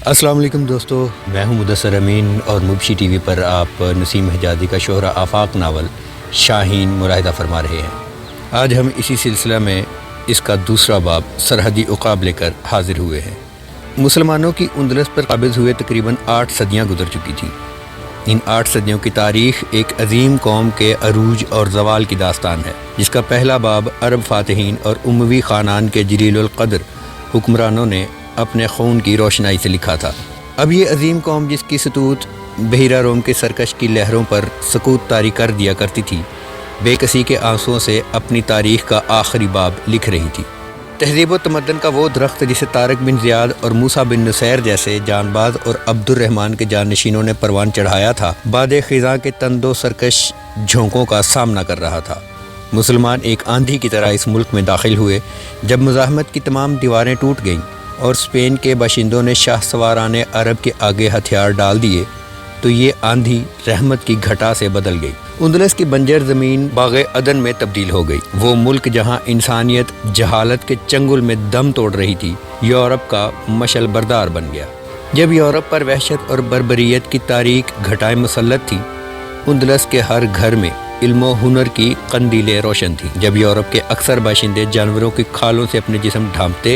السلام علیکم دوستو، میں ہوں مدثر امین اور مبشی ٹی وی پر آپ نسیم حجازی کا شہرہ آفاق ناول شاہین مشاہدہ فرما رہے ہیں۔ آج ہم اسی سلسلہ میں اس کا دوسرا باب سرحدی عقاب لے کر حاضر ہوئے ہیں۔ مسلمانوں کی اندلس پر قابض ہوئے تقریباً 8 صدیاں گزر چکی تھیں۔ ان 8 صدیوں کی تاریخ ایک عظیم قوم کے عروج اور زوال کی داستان ہے، جس کا پہلا باب عرب فاتحین اور اموی خاندان کے جلیل القدر حکمرانوں نے اپنے خون کی روشنائی سے لکھا تھا۔ اب یہ عظیم قوم، جس کی سطوت بحیرہ روم کے سرکش کی لہروں پر سکوت طاری کر دیا کرتی تھی، بے کسی کے آنسوؤں سے اپنی تاریخ کا آخری باب لکھ رہی تھی۔ تہذیب و تمدن کا وہ درخت جسے طارق بن زیاد اور موسیٰ بن نصیر جیسے جان باز اور عبد الرحمن کے جانشینوں نے پروان چڑھایا تھا، باد خزاں کے تند و سرکش جھونکوں کا سامنا کر رہا تھا۔ مسلمان ایک آندھی کی طرح اس ملک میں داخل ہوئے۔ جب مزاحمت کی تمام دیواریں ٹوٹ گئیں اور اسپین کے باشندوں نے شاہ سواران عرب کے آگے ہتھیار ڈال دیے، تو یہ آندھی رحمت کی گھٹا سے بدل گئی۔ اندلس کی بنجر زمین باغ عدن میں تبدیل ہو گئی۔ وہ ملک جہاں انسانیت جہالت کے چنگل میں دم توڑ رہی تھی، یورپ کا مشعل بردار بن گیا۔ جب یورپ پر وحشت اور بربریت کی تاریک گھٹائیں مسلط تھی، اندلس کے ہر گھر میں علم و ہنر کی قندیلیں روشن تھیں۔ جب یورپ کے اکثر باشندے جانوروں کی کھالوں سے اپنے جسم ڈھانپتے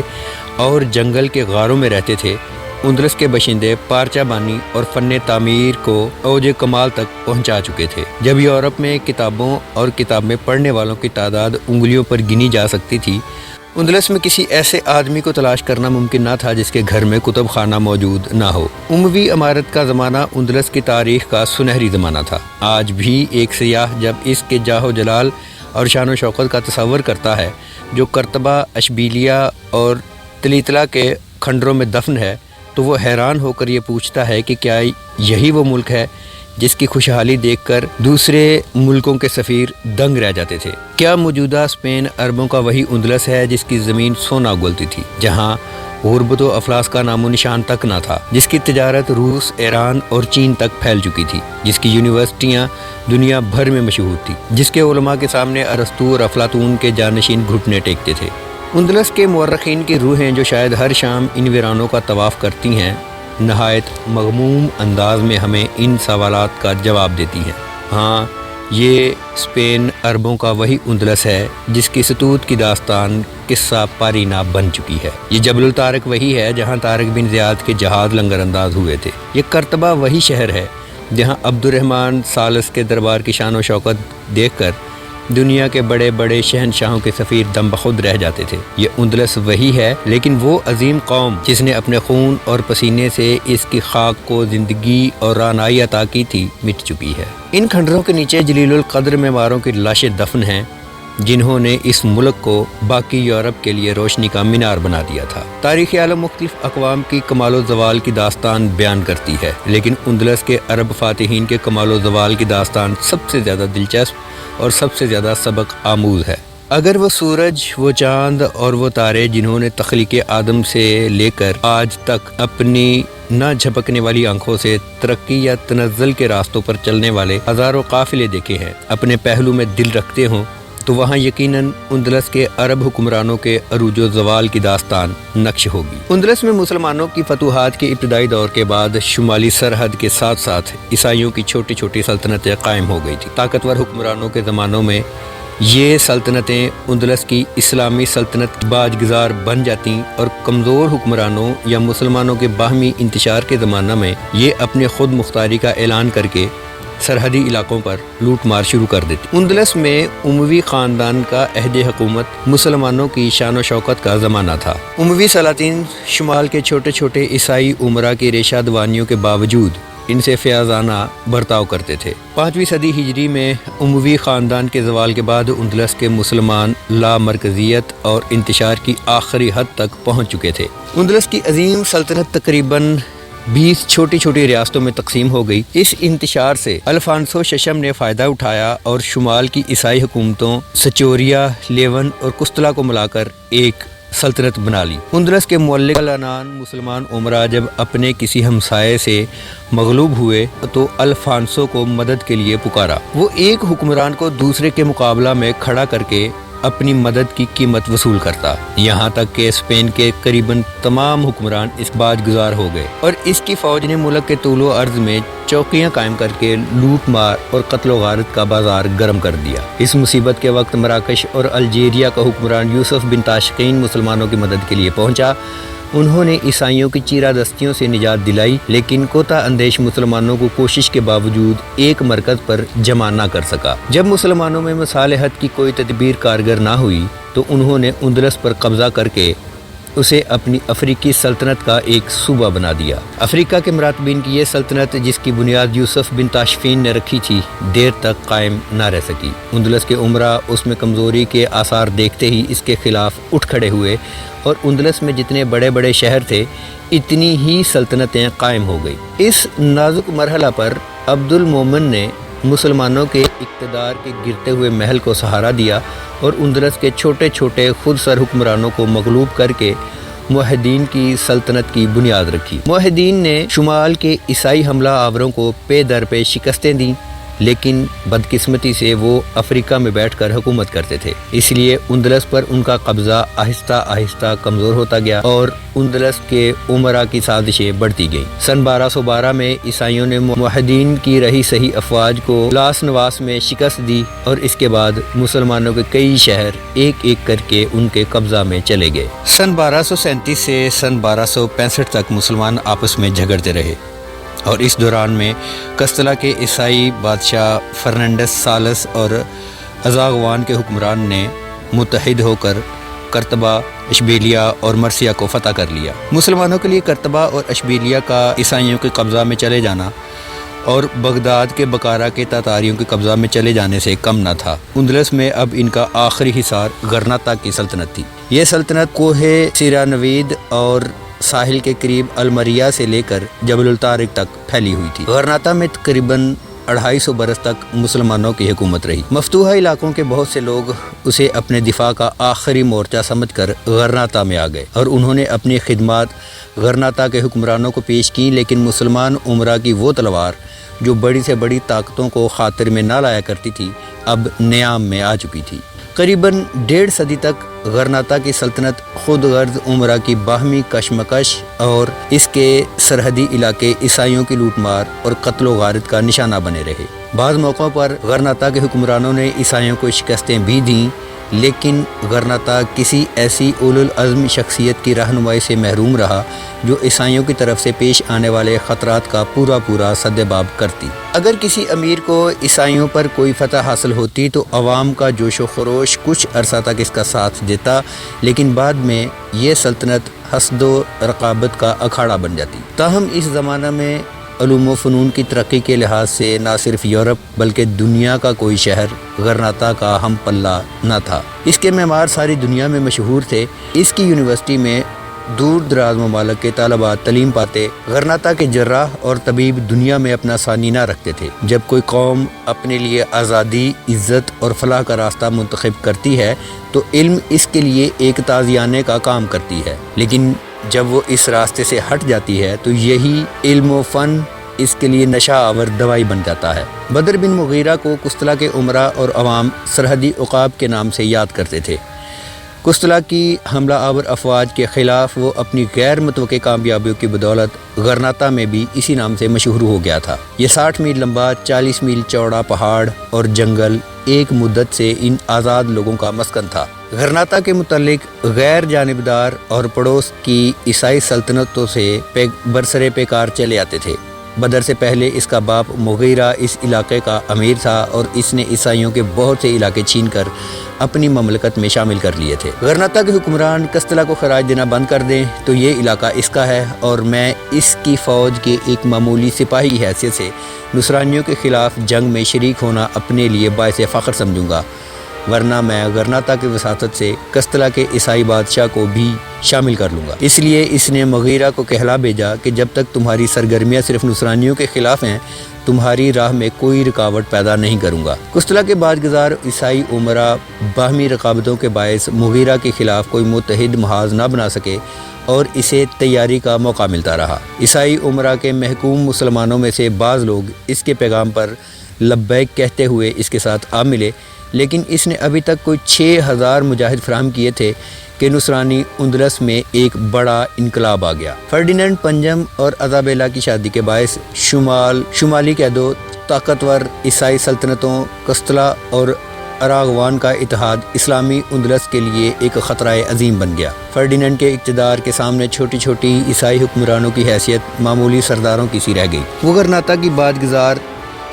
اور جنگل کے غاروں میں رہتے تھے، اندلس کے باشندے پارچہ بانی اور فن تعمیر کو اوج کمال تک پہنچا چکے تھے۔ جب یورپ میں کتابوں اور کتاب میں پڑھنے والوں کی تعداد انگلیوں پر گنی جا سکتی تھی، اندلس میں کسی ایسے آدمی کو تلاش کرنا ممکن نہ تھا جس کے گھر میں کتب خانہ موجود نہ ہو۔ اموی عمارت کا زمانہ اندلس کی تاریخ کا سنہری زمانہ تھا۔ آج بھی ایک سیاح جب اس کے جاہ و جلال اور شان و شوکت کا تصور کرتا ہے جو کرتبہ، اشبیلیہ اور تلیتلا کے کھنڈروں میں دفن ہے، تو وہ حیران ہو کر یہ پوچھتا ہے کہ کیا یہی وہ ملک ہے جس کی خوشحالی دیکھ کر دوسرے ملکوں کے سفیر دنگ رہ جاتے تھے؟ کیا موجودہ اسپین عربوں کا وہی اندلس ہے جس کی زمین سونا اگلتی تھی، جہاں غربت و افلاس کا نام و نشان تک نہ تھا، جس کی تجارت روس، ایران اور چین تک پھیل چکی تھی، جس کی یونیورسٹیاں دنیا بھر میں مشہور تھی، جس کے علماء کے سامنے ارسطو اور افلاطون کے جانشین گھٹنے ٹیکتے تھے؟ اندلس کے مورخین کی روحیں جو شاید ہر شام ان ویرانوں کا طواف کرتی ہیں، نہایت مغموم انداز میں ہمیں ان سوالات کا جواب دیتی ہیں۔ ہاں، یہ اسپین عربوں کا وہی اندلس ہے جس کی سطوت کی داستان قصہ پارینہ بن چکی ہے۔ یہ جبل الطارق وہی ہے جہاں طارق بن زیاد کے جہاز لنگر انداز ہوئے تھے۔ یہ کرتبہ وہی شہر ہے جہاں عبد الرحمن ثالث کے دربار کی شان و شوکت دیکھ کر دنیا کے بڑے بڑے شہنشاہوں کے سفیر دم بخود رہ جاتے تھے۔ یہ اندلس وہی ہے، لیکن وہ عظیم قوم جس نے اپنے خون اور پسینے سے اس کی خاک کو زندگی اور رانائی عطا کی تھی، مٹ چکی ہے۔ ان کھنڈروں کے نیچے جلیل القدر معماروں کی لاشیں دفن ہیں جنہوں نے اس ملک کو باقی یورپ کے لیے روشنی کا مینار بنا دیا تھا۔ تاریخ عالم مختلف اقوام کی کمال و زوال کی داستان بیان کرتی ہے، لیکن اندلس کے عرب فاتحین کے کمال و زوال کی داستان سب سے زیادہ دلچسپ اور سب سے زیادہ سبق آموز ہے۔ اگر وہ سورج، وہ چاند اور وہ تارے جنہوں نے تخلیق آدم سے لے کر آج تک اپنی نہ جھپکنے والی آنکھوں سے ترقی یا تنزل کے راستوں پر چلنے والے ہزاروں قافلے دیکھے ہیں، اپنے پہلو میں دل رکھتے ہوں، تو وہاں یقیناً اندلس کے عرب حکمرانوں کے عروج و زوال کی داستان نقش ہوگی۔ اندلس میں مسلمانوں کی فتوحات کے ابتدائی دور کے بعد شمالی سرحد کے ساتھ ساتھ عیسائیوں کی چھوٹی چھوٹی سلطنتیں قائم ہو گئی تھیں۔ طاقتور حکمرانوں کے زمانوں میں یہ سلطنتیں اندلس کی اسلامی سلطنت کی باج گزار بن جاتی اور کمزور حکمرانوں یا مسلمانوں کے باہمی انتشار کے زمانہ میں یہ اپنے خود مختاری کا اعلان کر کے سرحدی علاقوں پر لوٹ مار شروع کر دیتی۔ اندلس میں اموی خاندان کا عہد حکومت مسلمانوں کی شان و شوکت کا زمانہ تھا۔ اموی سلاطین شمال کے چھوٹے چھوٹے عیسائی امراء کی ریشہ دوانیوں کے باوجود ان سے فیاضانہ برتاؤ کرتے تھے۔ 5ویں صدی ہجری میں اموی خاندان کے زوال کے بعد اندلس کے مسلمان لامرکزیت اور انتشار کی آخری حد تک پہنچ چکے تھے۔ اندلس کی عظیم سلطنت تقریباً 20 چھوٹی چھوٹی ریاستوں میں تقسیم ہو گئی۔ اس انتشار سے الفانسو ششم نے فائدہ اٹھایا اور شمال کی عیسائی حکومتوں سچوریا، لیون اور کستلا کو ملا کر ایک سلطنت بنا لی۔ اندلس کے مولک العنان مسلمان امراء جب اپنے کسی ہمسائے سے مغلوب ہوئے تو الفانسو کو مدد کے لیے پکارا۔ وہ ایک حکمران کو دوسرے کے مقابلہ میں کھڑا کر کے اپنی مدد کی قیمت وصول کرتا، یہاں تک کہ اسپین کے قریباً تمام حکمران اس باج گزار ہو گئے اور اس کی فوج نے ملک کے طول و عرض میں چوکیاں قائم کر کے لوٹ مار اور قتل و غارت کا بازار گرم کر دیا۔ اس مصیبت کے وقت مراکش اور الجیریا کا حکمران یوسف بن تاشقین مسلمانوں کی مدد کے لیے پہنچا۔ انہوں نے عیسائیوں کی چیرہ دستیوں سے نجات دلائی، لیکن کوتا اندیش مسلمانوں کو کوشش کے باوجود ایک مرکز پر جمع نہ کر سکا۔ جب مسلمانوں میں مصالحت کی کوئی تدبیر کارگر نہ ہوئی تو انہوں نے اندلس پر قبضہ کر کے اسے اپنی افریقی سلطنت کا ایک صوبہ بنا دیا۔ افریقہ کے مراتبین کی یہ سلطنت، جس کی بنیاد یوسف بن تاشفین نے رکھی تھی، دیر تک قائم نہ رہ سکی۔ اندلس کے امراء اس میں کمزوری کے آثار دیکھتے ہی اس کے خلاف اٹھ کھڑے ہوئے اور اندلس میں جتنے بڑے بڑے شہر تھے اتنی ہی سلطنتیں قائم ہو گئی۔ اس نازک مرحلہ پر عبد المومن نے مسلمانوں کے اقتدار کے گرتے ہوئے محل کو سہارا دیا اور اندلس کے چھوٹے چھوٹے خود سر حکمرانوں کو مغلوب کر کے موحدین کی سلطنت کی بنیاد رکھی۔ موحدین نے شمال کے عیسائی حملہ آوروں کو پے در پے شکستیں دیں، لیکن بدقسمتی سے وہ افریقہ میں بیٹھ کر حکومت کرتے تھے، اس لیے اندلس پر ان کا قبضہ آہستہ آہستہ کمزور ہوتا گیا اور اندلس کے امراء کی سازشیں بڑھتی گئیں۔ سن 1212 میں عیسائیوں نے موحدین کی رہی سہی افواج کو لاس نواس میں شکست دی اور اس کے بعد مسلمانوں کے کئی شہر ایک ایک کر کے ان کے قبضہ میں چلے گئے۔ سن 1237 سے سن 1265 تک مسلمان آپس میں جھگڑتے رہے اور اس دوران میں کستلا کے عیسائی بادشاہ فرنانڈس سالس اور ازاغوان کے حکمران نے متحد ہو کر قرطبہ، اشبیلیہ اور مرثیہ کو فتح کر لیا۔ مسلمانوں کے لیے قرطبہ اور اشبیلیہ کا عیسائیوں کے قبضہ میں چلے جانا اور بغداد کے بقارہ کے تاتاریوں کے قبضہ میں چلے جانے سے کم نہ تھا۔ اندلس میں اب ان کا آخری حصار غرناطہ کی سلطنت تھی۔ یہ سلطنت کوہ سیرانوید اور ساحل کے قریب المریہ سے لے کر جبل الطارق تک پھیلی ہوئی تھی۔ غرناطہ میں تقریباً 250 برس تک مسلمانوں کی حکومت رہی۔ مفتوحہ علاقوں کے بہت سے لوگ اسے اپنے دفاع کا آخری مورچہ سمجھ کر غرناطہ میں آ گئے اور انہوں نے اپنی خدمات غرناطہ کے حکمرانوں کو پیش کی، لیکن مسلمان امراء کی وہ تلوار جو بڑی سے بڑی طاقتوں کو خاطر میں نہ لایا کرتی تھی اب نیام میں آ چکی تھی۔ قریباً 1.5 صدی تک غرناطہ کی سلطنت خود غرض امراء کی باہمی کشمکش اور اس کے سرحدی علاقے عیسائیوں کی لوٹ مار اور قتل و غارت کا نشانہ بنے رہے۔ بعض موقعوں پر غرناطہ کے حکمرانوں نے عیسائیوں کو شکستیں بھی دیں، لیکن غرناطہ کسی ایسی اولو العزم شخصیت کی رہنمائی سے محروم رہا جو عیسائیوں کی طرف سے پیش آنے والے خطرات کا پورا سدباب کرتی۔ اگر کسی امیر کو عیسائیوں پر کوئی فتح حاصل ہوتی تو عوام کا جوش و خروش کچھ عرصہ تک اس کا ساتھ دیتا، لیکن بعد میں یہ سلطنت حسد و رقابت کا اکھاڑا بن جاتی۔ تاہم اس زمانہ میں علوم و فنون کی ترقی کے لحاظ سے نہ صرف یورپ بلکہ دنیا کا کوئی شہر غرناطہ کا ہم پلہ نہ تھا۔ اس کے معمار ساری دنیا میں مشہور تھے۔ اس کی یونیورسٹی میں دور دراز ممالک کے طلباء تعلیم پاتے۔ غرناطہ کے جراح اور طبیب دنیا میں اپنا ثانی نہ رکھتے تھے۔ جب کوئی قوم اپنے لیے آزادی، عزت اور فلاح کا راستہ منتخب کرتی ہے تو علم اس کے لیے ایک تازیانے کا کام کرتی ہے، لیکن جب وہ اس راستے سے ہٹ جاتی ہے تو یہی علم و فن اس کے لیے نشہ آور دوائی بن جاتا ہے۔ بدر بن مغیرہ کو قسطلہ کے امراء اور عوام سرحدی عقاب کے نام سے یاد کرتے تھے۔ قسطلہ کی حملہ آور افواج کے خلاف وہ اپنی غیر متوقع کامیابیوں کی بدولت غرناطہ میں بھی اسی نام سے مشہور ہو گیا تھا۔ یہ 60 میل لمبا، 40 میل چوڑا پہاڑ اور جنگل ایک مدت سے ان آزاد لوگوں کا مسکن تھا۔ غرناطہ کے متعلق غیر جانبدار اور پڑوس کی عیسائی سلطنتوں سے برسرے پیکار چلے آتے تھے۔ بدر سے پہلے اس کا باپ مغیرہ اس علاقے کا امیر تھا اور اس نے عیسائیوں کے بہت سے علاقے چھین کر اپنی مملکت میں شامل کر لیے تھے۔ غرناطہ کے حکمران قسطلہ کو خراج دینا بند کر دیں تو یہ علاقہ اس کا ہے اور میں اس کی فوج کے ایک معمولی سپاہی کی حیثیت سے نصرانیوں کے خلاف جنگ میں شریک ہونا اپنے لیے باعث فخر سمجھوں گا، ورنہ میں غرناطہ کی وساطت سے قسطلہ کے عیسائی بادشاہ کو بھی شامل کر لوں گا۔ اس لیے اس نے مغیرہ کو کہلا بھیجا کہ جب تک تمہاری سرگرمیاں صرف نصرانیوں کے خلاف ہیں تمہاری راہ میں کوئی رکاوٹ پیدا نہیں کروں گا۔ قسطلہ کے بعد گزار عیسائی امراء باہمی رقابتوں کے باعث مغیرہ کے خلاف کوئی متحد محاذ نہ بنا سکے اور اسے تیاری کا موقع ملتا رہا۔ عیسائی امراء کے محکوم مسلمانوں میں سے بعض لوگ اس کے پیغام پر لبیک کہتے ہوئے اس کے ساتھ آ ملے، لیکن اس نے ابھی تک کوئی 6000 مجاہد فراہم کیے تھے کہ نصرانی اندلس میں ایک بڑا انقلاب آ گیا۔ فرڈیننڈ پنجم اور ایزابیلا کی شادی کے باعث شمالی کے دو طاقتور عیسائی سلطنتوں کستلا اور اراغوان کا اتحاد اسلامی اندلس کے لیے ایک خطرہ عظیم بن گیا۔ فرڈیننڈ کے اقتدار کے سامنے چھوٹی چھوٹی عیسائی حکمرانوں کی حیثیت معمولی سرداروں کی سی رہ گئی۔ وہ غرناطہ کی بادگزار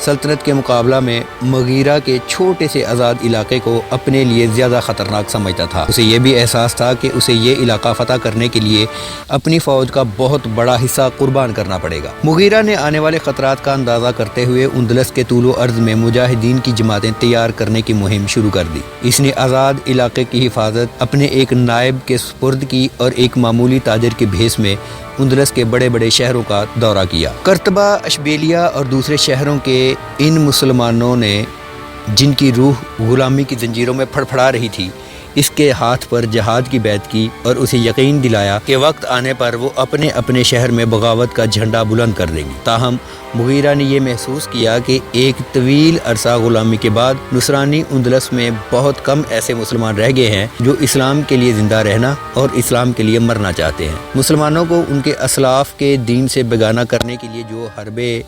سلطنت کے مقابلہ میں مغیرہ کے چھوٹے سے آزاد علاقے کو اپنے لیے زیادہ خطرناک سمجھتا تھا۔ اسے یہ بھی احساس تھا کہ اسے یہ علاقہ فتح کرنے کے لیے اپنی فوج کا بہت بڑا حصہ قربان کرنا پڑے گا۔ مغیرہ نے آنے والے خطرات کا اندازہ کرتے ہوئے اندلس کے طول و عرض میں مجاہدین کی جماعتیں تیار کرنے کی مہم شروع کر دی۔ اس نے آزاد علاقے کی حفاظت اپنے ایک نائب کے سپرد کی اور ایک معمولی تاجر کے بھیس میں اندلس کے بڑے بڑے شہروں کا دورہ کیا۔ قرطبہ، اشبیلیہ اور دوسرے شہروں کے ان مسلمانوں نے جن کی روح غلامی کی زنجیروں میں پھڑپھڑا رہی تھی، اس کے ہاتھ پر جہاد کی بیعت کی اور اسے یقین دلایا کہ وقت آنے پر وہ اپنے اپنے شہر میں بغاوت کا جھنڈا بلند کر دیں گے۔ تاہم مغیرہ نے یہ محسوس کیا کہ ایک طویل عرصہ غلامی کے بعد نصرانی اندلس میں بہت کم ایسے مسلمان رہ گئے ہیں جو اسلام کے لیے زندہ رہنا اور اسلام کے لیے مرنا چاہتے ہیں۔ مسلمانوں کو ان کے اسلاف کے دین سے بیگانہ کرنے کے لیے جو حربے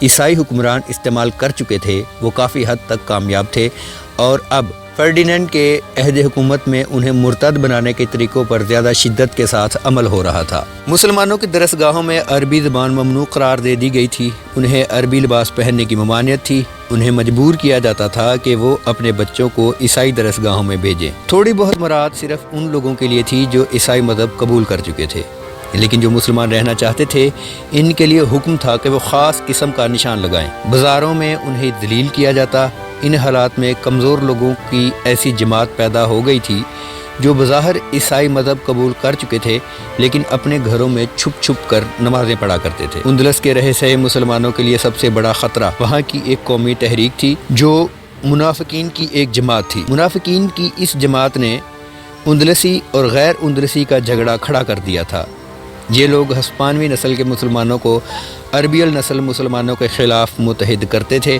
عیسائی حکمران استعمال کر چکے تھے وہ کافی حد تک کامیاب تھے، اور اب فرڈیننڈ کے عہد حکومت میں انہیں مرتد بنانے کے طریقوں پر زیادہ شدت کے ساتھ عمل ہو رہا تھا۔ مسلمانوں کی درسگاہوں میں عربی زبان ممنوع قرار دے دی گئی تھی، انہیں عربی لباس پہننے کی ممانعت تھی، انہیں مجبور کیا جاتا تھا کہ وہ اپنے بچوں کو عیسائی درسگاہوں میں بھیجیں۔ تھوڑی بہت مراد صرف ان لوگوں کے لیے تھی جو عیسائی مذہب قبول کر چکے تھے، لیکن جو مسلمان رہنا چاہتے تھے ان کے لیے حکم تھا کہ وہ خاص قسم کا نشان لگائیں۔ بازاروں میں انہیں ذلیل کیا جاتا۔ ان حالات میں کمزور لوگوں کی ایسی جماعت پیدا ہو گئی تھی جو بظاہر عیسائی مذہب قبول کر چکے تھے لیکن اپنے گھروں میں چھپ چھپ کر نمازیں پڑھا کرتے تھے۔ اندلس کے رہے سہے مسلمانوں کے لیے سب سے بڑا خطرہ وہاں کی ایک قومی تحریک تھی جو منافقین کی ایک جماعت تھی۔ منافقین کی اس جماعت نے اندلسی اور غیر اندلسی کا جھگڑا کھڑا کر دیا تھا۔ یہ لوگ ہسپانوی نسل کے مسلمانوں کو عربی النسل مسلمانوں کے خلاف متحد کرتے تھے،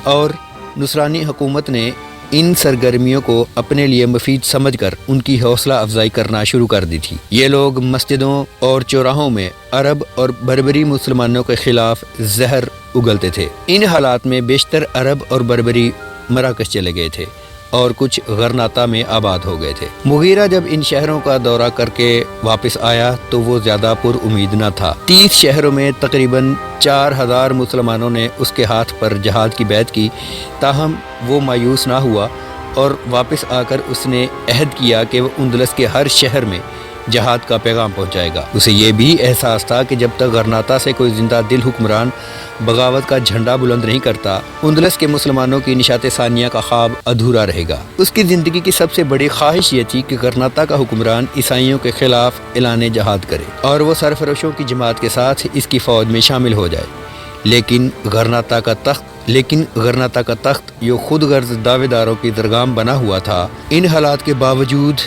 اور نصرانی حکومت نے ان سرگرمیوں کو اپنے لیے مفید سمجھ کر ان کی حوصلہ افزائی کرنا شروع کر دی تھی۔ یہ لوگ مسجدوں اور چوراہوں میں عرب اور بربری مسلمانوں کے خلاف زہر اگلتے تھے۔ ان حالات میں بیشتر عرب اور بربری مراکش چلے گئے تھے اور کچھ غرناطہ میں آباد ہو گئے تھے۔ مغیرہ جب ان شہروں کا دورہ کر کے واپس آیا تو وہ زیادہ پر امید نہ تھا۔ 30 شہروں میں تقریباً 4000 مسلمانوں نے اس کے ہاتھ پر جہاد کی بیعت کی، تاہم وہ مایوس نہ ہوا اور واپس آ کر اس نے عہد کیا کہ وہ اندلس کے ہر شہر میں جہاد کا پیغام پہنچائے گا۔ اسے یہ بھی احساس تھا کہ جب تک غرناطہ سے کوئی زندہ دل حکمران بغاوت کا جھنڈا بلند نہیں کرتا، اندلس کے مسلمانوں کی نشاط ثانیہ کا خواب ادھورا رہے گا۔ اس کی زندگی کی سب سے بڑی خواہش یہ تھی کہ غرناطہ کا حکمران عیسائیوں کے خلاف اعلان جہاد کرے اور وہ سرفروشوں کی جماعت کے ساتھ اس کی فوج میں شامل ہو جائے۔ لیکن غرناطہ کا تخت جو خود غرض دعوے داروں کی درگام بنا ہوا تھا، ان حالات کے باوجود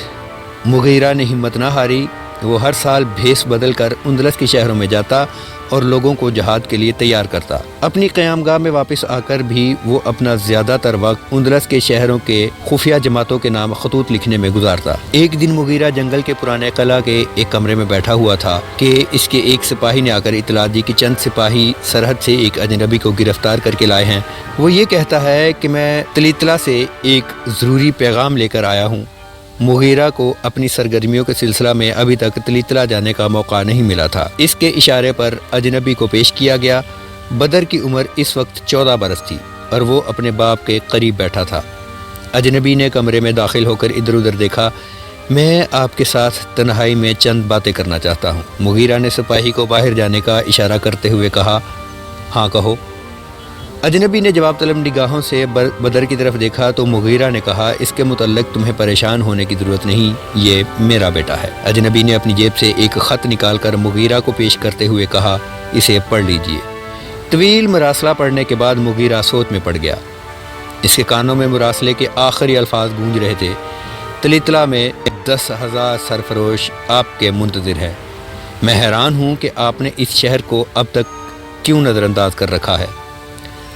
مغیرہ نے ہمت نہ ہاری۔ وہ ہر سال بھیس بدل کر اندلس کے شہروں میں جاتا اور لوگوں کو جہاد کے لیے تیار کرتا۔ اپنی قیام گاہ میں واپس آ کر بھی وہ اپنا زیادہ تر وقت اندلس کے شہروں کے خفیہ جماعتوں کے نام خطوط لکھنے میں گزارتا۔ ایک دن مغیرہ جنگل کے پرانے قلعہ کے ایک کمرے میں بیٹھا ہوا تھا کہ اس کے ایک سپاہی نے آ کر اطلاع دی کہ چند سپاہی سرحد سے ایک اجنبی کو گرفتار کر کے لائے ہیں۔ وہ یہ کہتا ہے کہ میں تلیتلا سے ایک ضروری پیغام لے کر آیا ہوں۔ مغیرہ کو اپنی سرگرمیوں کے سلسلہ میں ابھی تک تلیتلا جانے کا موقع نہیں ملا تھا۔ اس کے اشارے پر اجنبی کو پیش کیا گیا۔ بدر کی عمر اس وقت 14 برس تھی اور وہ اپنے باپ کے قریب بیٹھا تھا۔ اجنبی نے کمرے میں داخل ہو کر ادھر ادھر دیکھا۔ میں آپ کے ساتھ تنہائی میں چند باتیں کرنا چاہتا ہوں۔ مغیرہ نے سپاہی کو باہر جانے کا اشارہ کرتے ہوئے کہا، ہاں کہو۔ اجنبی نے جواب طلب نگاہوں سے بدر کی طرف دیکھا تو مغیرہ نے کہا، اس کے متعلق تمہیں پریشان ہونے کی ضرورت نہیں، یہ میرا بیٹا ہے۔ اجنبی نے اپنی جیب سے ایک خط نکال کر مغیرہ کو پیش کرتے ہوئے کہا، اسے پڑھ لیجئے۔ طویل مراسلہ پڑھنے کے بعد مغیرہ سوچ میں پڑ گیا۔ اس کے کانوں میں مراسلے کے آخری الفاظ گونج رہے تھے، تلیتلا میں 10,000 سرفروش آپ کے منتظر ہے۔ میں حیران ہوں کہ آپ نے اس شہر کو اب تک کیوں نظر انداز کر رکھا ہے۔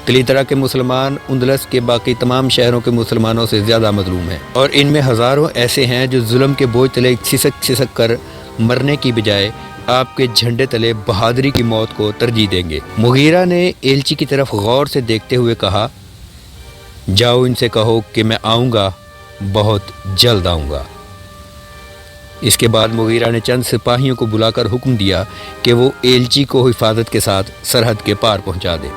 کلیترا کے مسلمان اندلس کے باقی تمام شہروں کے مسلمانوں سے زیادہ مظلوم ہیں، اور ان میں ہزاروں ایسے ہیں جو ظلم کے بوجھ تلے چھسک چھسک کر مرنے کی بجائے آپ کے جھنڈے تلے بہادری کی موت کو ترجیح دیں گے۔ مغیرہ نے ایلچی کی طرف غور سے دیکھتے ہوئے کہا، جاؤ ان سے کہو کہ میں آؤں گا، بہت جلد آؤں گا۔ اس کے بعد مغیرہ نے چند سپاہیوں کو بلا کر حکم دیا کہ وہ ایلچی کو حفاظت کے ساتھ سرحد کے پار پہنچا دے۔